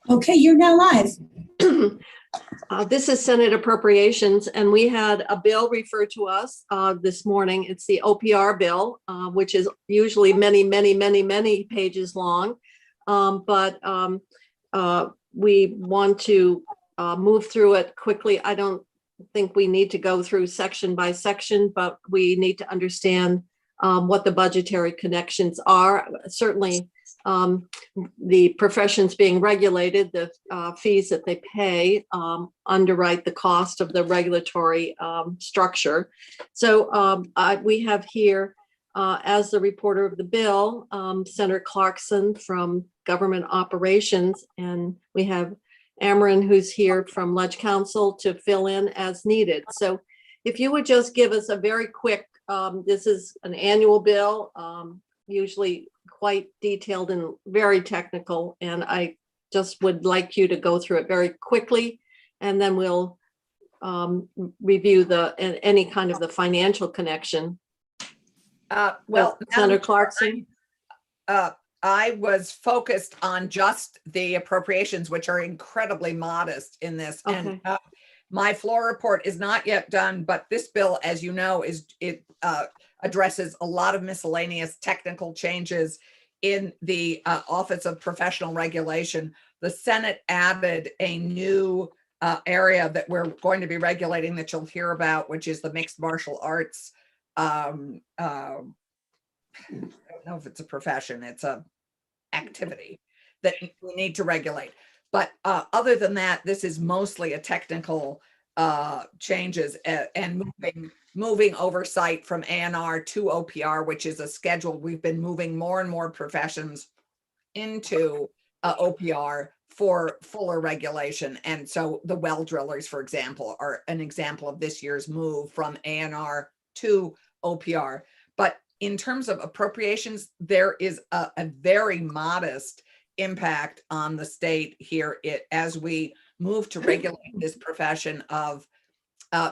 Okay, you're now live. This is Senate Appropriations, and we had a bill referred to us this morning. It's the OPR bill, which is usually many pages long. But we want to move through it quickly. I don't think we need to go through section by section, but we need to understand what the budgetary connections are. Certainly, the professions being regulated, the fees that they pay underwrite the cost of the regulatory structure. So we have here, as the reporter of the bill, Senator Clarkson from Government Operations, and we have Amarin, who's here from Ledge Council, to fill in as needed. So if you would just give us a very quick, this is an annual bill, usually quite detailed and very technical, and I just would like you to go through it very quickly, and then we'll review any kind of the financial connection. Well, Senator Clarkson. I was focused on just the appropriations, which are incredibly modest in this. Okay. And my floor report is not yet done, but this bill, as you know, addresses a lot of miscellaneous technical changes in the Office of Professional Regulation. The Senate added a new area that we're going to be regulating that you'll hear about, which is the mixed martial arts. I don't know if it's a profession, it's a activity that we need to regulate. But other than that, this is mostly a technical changes and moving oversight from ANR to OPR, which is a schedule. We've been moving more and more professions into OPR for fuller regulation. And so the well drillers, for example, are an example of this year's move from ANR to OPR. But in terms of appropriations, there is a very modest impact on the state here as we move to regulate this profession of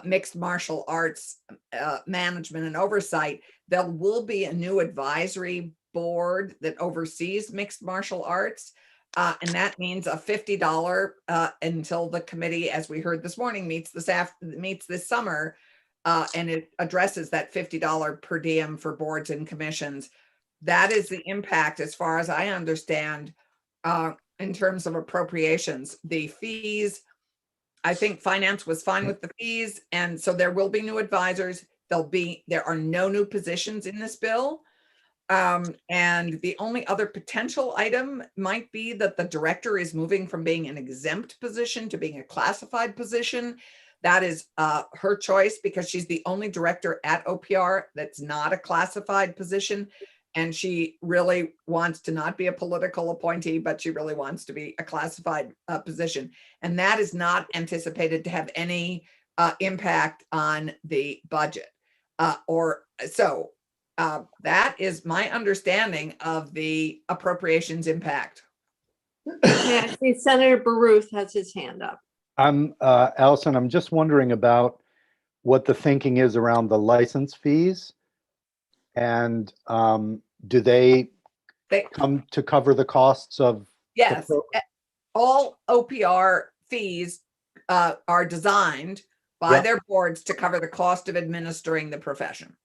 mixed martial arts management and oversight. There will be a new advisory board that oversees mixed martial arts. And that means a $50 until the committee, as we heard this morning, meets this summer. And it addresses that $50 per diem for boards and commissions. That is the impact, as far as I understand, in terms of appropriations. The fees, I think finance was fine with the fees, and so there will be new advisors. There are no new positions in this bill. And the only other potential item might be that the director is moving from being an exempt position to being a classified position. That is her choice, because she's the only director at OPR that's not a classified position. And she really wants to not be a political appointee, but she really wants to be a classified position. And that is not anticipated to have any impact on the budget. That is my understanding of the appropriations impact. Okay, I see Senator Baruth has his hand up. Allison, I'm just wondering about what the thinking is around the license fees, and do they come to cover the costs of? Yes, all OPR fees are designed by their boards to cover the cost of administering the profession.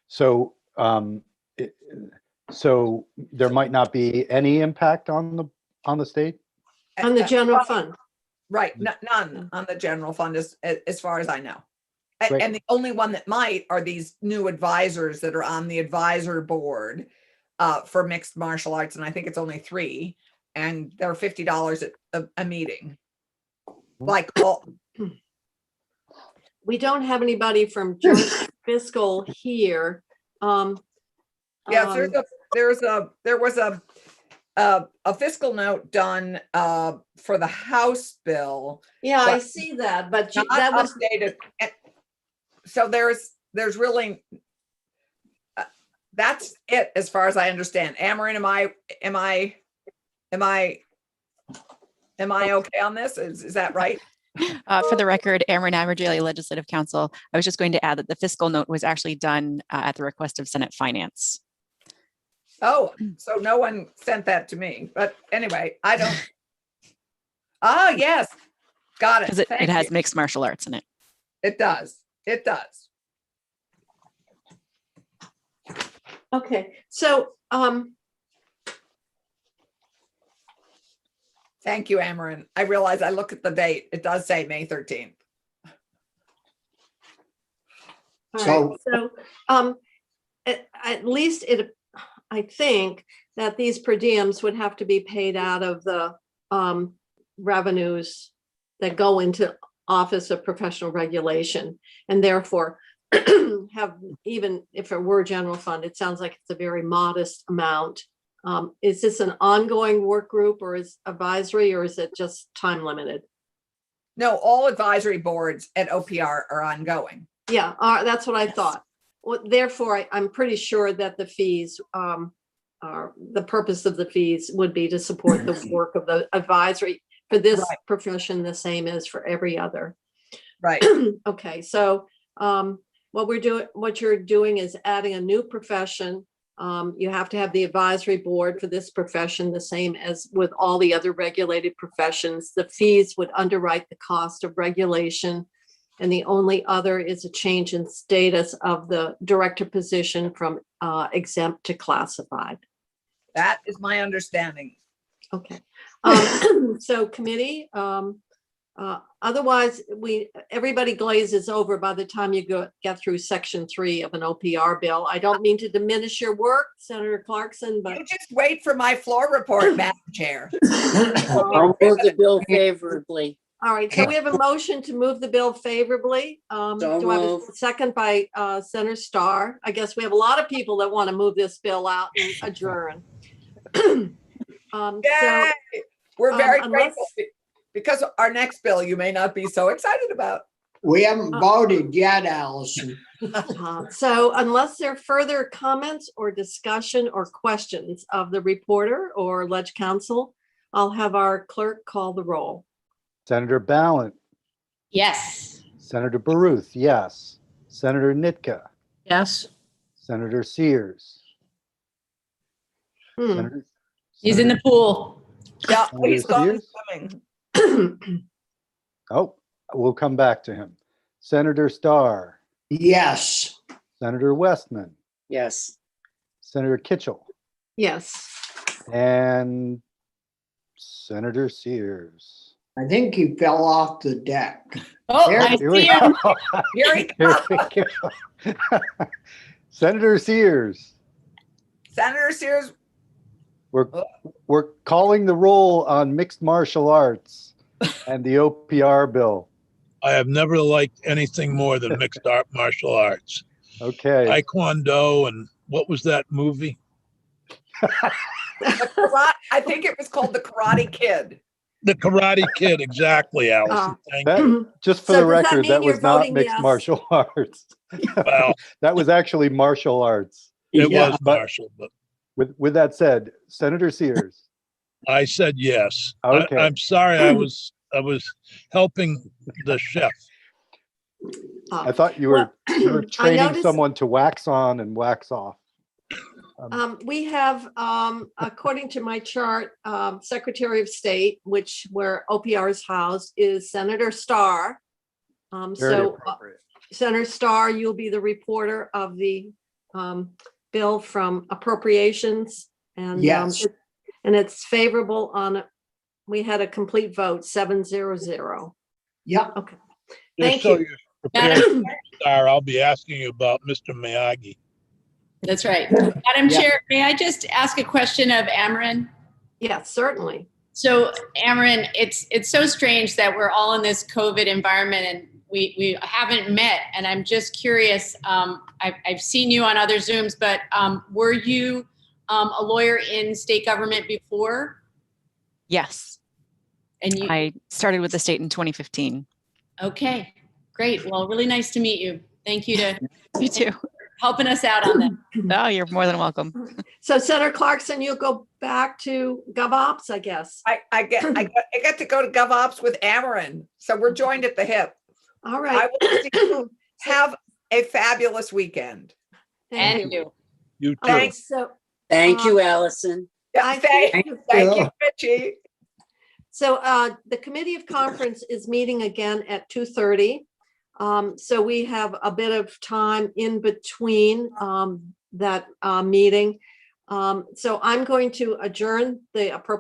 So, so there might not be any impact on the state? On the general fund. Right, none on the general fund as far as I know. Great. And the only one that might are these new advisors that are on the advisor board for mixed martial arts. And I think it's only 3, and they're $50 at a meeting. Like all. We don't have anybody from joint fiscal here. Yes, there was a fiscal note done for the House bill. Yeah, I see that, but that was updated. So there's really that's it as far as I understand. Amarin, am I okay on this? Is that right? For the record, Amarin Amarjali, Legislative Counsel. I was just going to add that the fiscal note was actually done at the request of Senate Finance. Oh, so no one sent that to me. But anyway, I don't. Ah, yes. Got it. Because it Thank has you. mixed martial arts in it. It does. It does. Okay, so, Thank you, Amarin. I realize I look at the date. It does say May 13th. all So- right, so, at least I think that these per diems would have to be paid out of the, revenues that go into Office of Professional Regulation, and therefore have, even if it were general fund, it sounds like it's a very modest amount. Is this an ongoing work group, or is advisory, or is it just time limited? No, all advisory boards at OPR are ongoing. Yeah, that's what I thought. Well, therefore, I'm pretty sure that the fees, are, the purpose of the fees would be to support the work of the advisory for this Right. profession, the same as for every other. Right. Okay, so what you're doing is adding a new profession. You have to have the advisory board for this profession, the same as with all the other regulated professions. The fees would underwrite the cost of regulation. And the only other is a change in status of the director position from exempt to classified. That is my understanding. Okay. So committee, otherwise everybody glazes over by the time you get through section 3 of an OPR bill. I don't mean to diminish your work, Senator Clarkson, but You just wait for my floor report, Madam Chair. I'll move the bill favorably. all right. So we have a motion to move the bill favorably. Do I have a moved. second by Senator Starr? I guess we have a lot of people that want to move this bill out and adjourn. So Yay! We're very unless- grateful because our next bill you may not be so excited about. We haven't voted yet, Allison. So unless there are further comments or discussion or questions of the reporter or ledge counsel, I'll have our clerk call the roll. Senator Ballant, Yes. Senator Baruth, yes. Senator Nitka, Yes. Senator Sears. Hmm. Senator- He's in the pool. Yeah, Senator he's gone Sears? swimming. Oh, we'll come back to him. Senator Starr, Yes. Senator Westman, Yes. Senator Kitchell, Yes. and Senator Sears. I think he fell off the deck. Oh, There- I Here we see him. go. Here he Here comes. we go. Senator Sears, Senator Sears, we're calling the roll on mixed martial arts and the OPR bill. I have never liked anything more than mixed martial arts. Okay, Taekwondo and what was that movie? I think it was called The Karate Kid. The Karate Kid, exactly, Allison. Thank That- you. just for So the does that record, mean that you're was not voting mixed yes? martial arts. Well, That was actually martial arts. it Yeah. was Marshall, but With that said, Senator Sears, I said yes. Okay. I'm sorry, I was helping the chef. I thought you were I training noticed- someone to wax on and wax off. We have, according to my chart, Secretary of State, where OPR is housed, is Senator Starr. Very So appropriate. Senator Starr, you'll be the reporter of the bill from Appropriations. And Yes. and it's favorable on, we had a complete vote, 7-0-0. Yep. Okay, Just thank so you. you're prepared, Star, I'll be asking you about Mr. Miyagi. That's right. Madam Yeah. Chair, may I just ask a question of Amarin? Yes, certainly. So Amarin, it's so strange that we're all in this COVID environment and we haven't met. And I'm just curious, I've seen you on other Zooms, but were you a lawyer in state government before? Yes, And you, I started with the state in 2015. okay, great. Well, really nice to meet you. Thank you to You too. helping us out on that. Oh, you're more than welcome. So Senator Clarkson, you'll go back to GovOps, I guess. I get to go to GovOps with Amarin. So we're joined at the hip. All I right. will see you. Have a fabulous weekend. Thank And you. you. You too. Thanks. So Thank you, Allison. Yeah, I thank think- you, Richie. So the Committee of Conference is meeting again at 2:30. So we have a bit of time in between that meeting. So I'm going to adjourn the appropriate